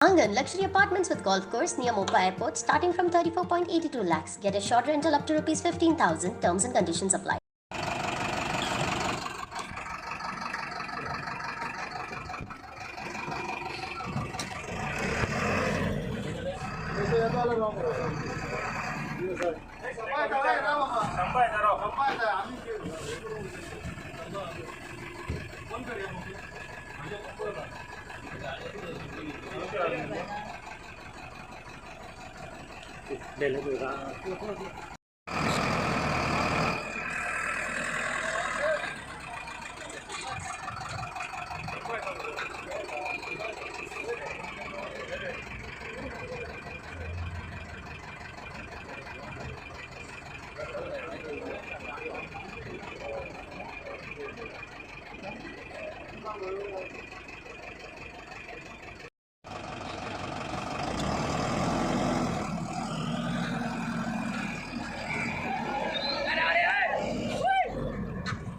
Angan luxury apartments with golf course near Mopa Airport starting from 34.82 lakhs. Get a short rental up to rupees 15,000. Terms and conditions apply.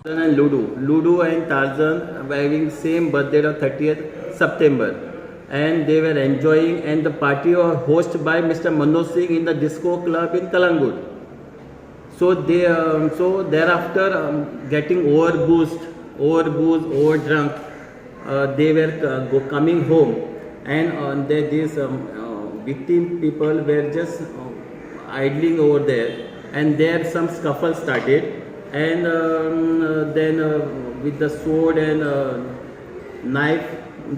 And Ludo and Tarzan were having same birthday of 30th September, and they were enjoying, and the party was hosted by Mr. Manoj Singh in the disco club in Kalangut. So they so thereafter getting overboozed, overdrunk, they were coming home, and these victim people were just idling over there, and there some scuffle started, and then with the sword and knife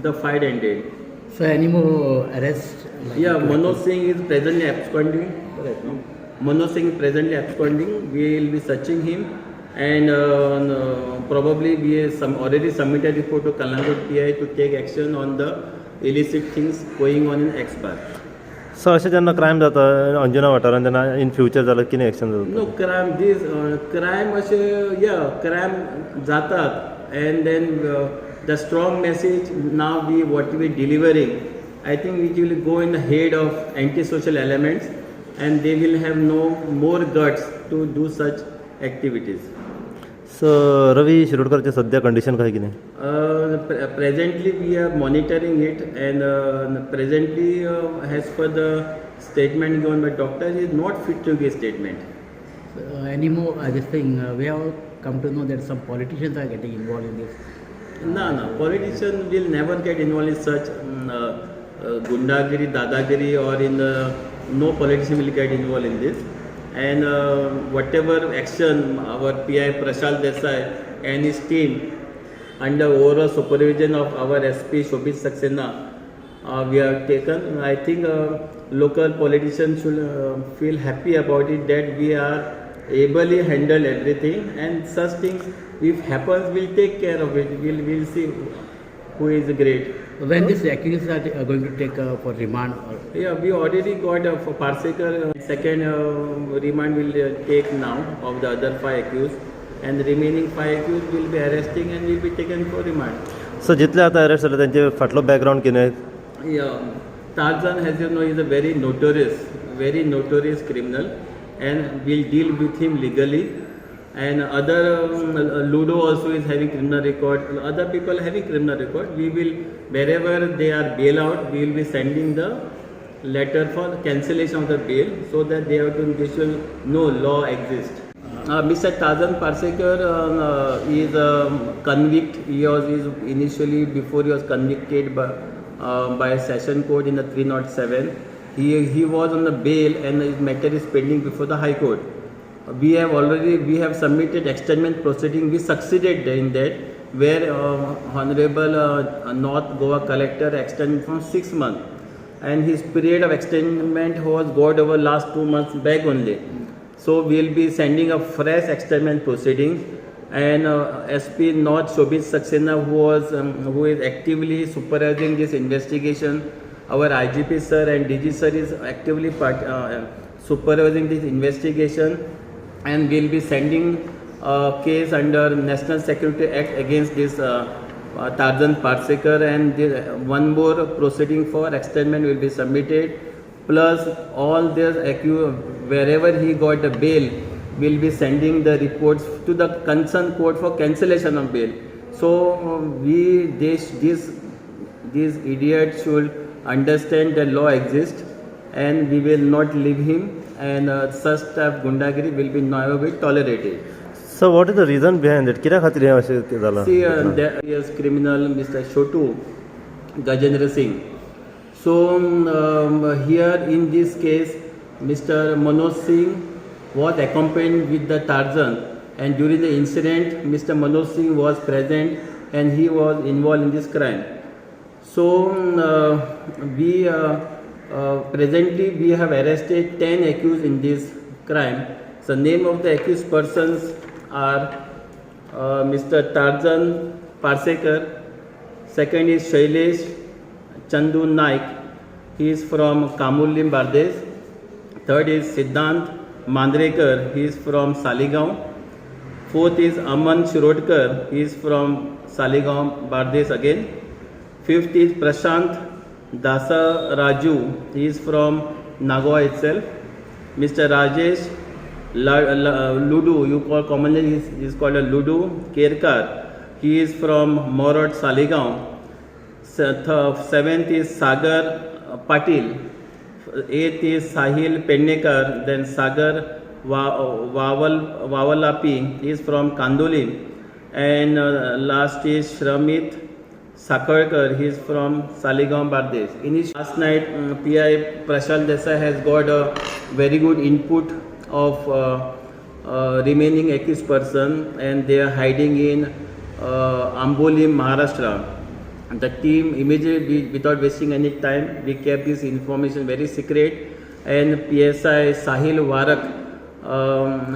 the fight ended. So any more arrests? Yeah, Manoj Singh is presently absconding. Correct, no? Manoj Singh is presently absconding. We will be searching him, and probably we have already submitted report to Kalangut PI to take action on the illicit things going on in X-Bar. सो अशें जेन्ना crime जाता अंजुना वाठारांत तेन्ना in future जाल्यार कितें action जाता? No crime crime जातात, and then the strong message now what we delivering, I think it will go in the head of antisocial elements, and they will have no more guts to do such activities. सो रवी शिरोडकरचे सद्या condition काय कितें? Presently we are monitoring it, and presently as per the statement given by doctor, he is not fit to give statement. Any more this thing? We have come to know that some politicians are getting involved in this. No, politician will never get involved in such gundagiri, dadagiri, or in no politician will get involved in this. And whatever action our PI Prashal Desai and his team under overall supervision of our SP Shobhit Saxena we have taken, I think local politicians should feel happy about it, that we are ably handle everything, and such things if happens we'll take care of it. We'll see who is great. When these accused are going to take for remand? Yeah, we already got for Parsekar second remand will take now of the other 5 accused, and the remaining 5 accused will be arresting and will be taken for remand. सो जितले आतां arrest जाले तेंचे फाटलो background कितें? Yeah, Tarzan, as you know, is a very notorious criminal, and we'll deal with him legally. And other Ludo also is having criminal record. Other people having criminal record. We will, wherever they are bail out, we will be sending the letter for cancellation of the bail, so that they have to ensure no law exists. Mr. Tarzan Parsekar is a convict. He was initially, before he was convicted by a session court in the 307. He was on the bail, and his matter is pending before the High Court. We have submitted extendment proceeding. We succeeded in that, where Honorable North Goa Collector extended from 6 months, and his period of extendment was got over last 2 months back only. So we will be sending a fresh extendment proceeding, and SP North Shobhit Saxena, who is actively supervising this investigation. Our IGP sir and DG sir is actively supervising this investigation, and we will be sending a case under National Security Act against this Tarzan Parsekar, and one more proceeding for extendment will be submitted. Plus all this wherever he got a bail, will be sending the reports to the concerned court for cancellation of bail. So these idiots should understand the law exists and we will not leave him, and such type gundagiri will be never be tolerated. So what is the reason behind it? कित्या खातीर हें अशें जालां? See, there is criminal Mr. Shotu Gajendra Singh. So here in this case, Mr. Manoj Singh was accompanied with the Tarzan, and during the incident, Mr. Manoj Singh was present and he was involved in this crime. So we presently we have arrested 10 accused in this crime. So name of the accused persons are Mr. Tarzan Parsekar. Second is Shailesh Chandu Naik. He is from Kamullim, Bardesh. Third is Siddhant Mandrekar. He is from Saligaon. Fourth is Aman Shirodkar. He is from Saligaon, Bardesh again. Fifth is Prashant Dasa Raju. He is from Nagawa itself. Mr. Rajesh Ludu, you call commonly is called a Ludu Kerkar. He is from Morot, Saligaon. Seventh is Sagar Patil. Eighth is Sahil Pendekar. Then Sagar Wawalapi. He is from Kandoli. And last is Shramit Sakharkar. He is from Saligaon, Bardesh. Last night, PI Prashal Desai has got a very good input of remaining accused person, and they are hiding in Ambolim, Maharashtra. The team immediately, without wasting any time, we kept this information very secret, and PSI Sahil Warak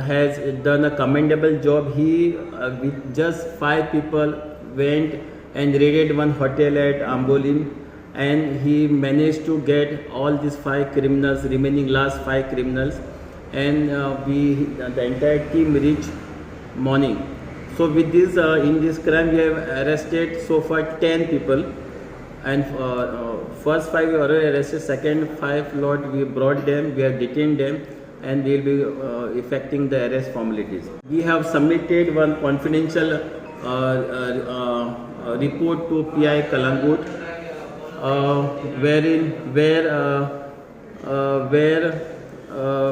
has done a commendable job. He with just 5 people went and raided one hotel at Ambolim, and he managed to get all these 5 criminals, remaining last 5 criminals, and the entire team reached morning. So with this, in this crime we have arrested so far 10 people, and first 5 we already arrested, second 5 lot we brought them, we have detained them, and we will be effecting the arrest formalities. We have submitted one confidential report to PI Kalangut, where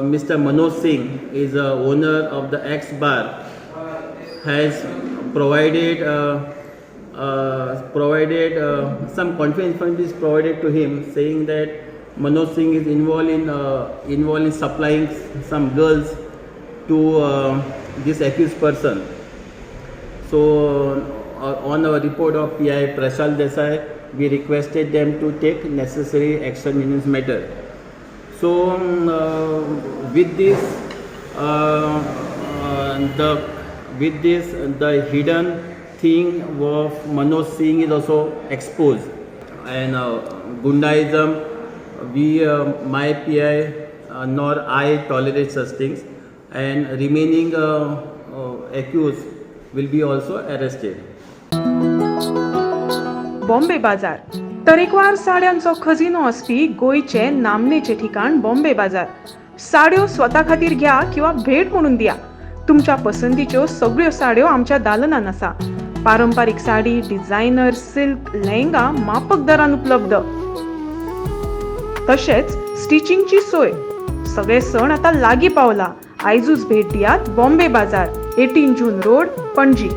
Mr. Manoj Singh is the owner of the X Bar, has provided some confidential information is provided to him, saying that Manoj Singh is involved in supplying some girls to this accused person. So on a report of PI Prashal Desai, we requested them to take necessary action in this matter. So with this the hidden thing of Manoj Singh is also exposed, and Gundaism, my PI nor I tolerate such things, and remaining accused will be also arrested. Bombay बाजार तरेकवार साड्यांचो खजिनो असपी गोयचे नामनेचे ठिकाण बॉम्बे बाजार. साड्यो स्वता खातीर घ्या किंवा भेट म्हणून दिया. तुमच्या पसंतीच्यो सगळ्यो साड्यो आमच्या दालनान आसा. पारंपारीक साडी, डिझायनर, सिल्क, लेहंगा माफक दरान उपलब्ध. तशेंच स्टिचिंगची सोय. सगळे सण आता लागीं पावला. आयजूच भेट दियात बॉम्बे बाजार, 18 जून रोड, पणजी.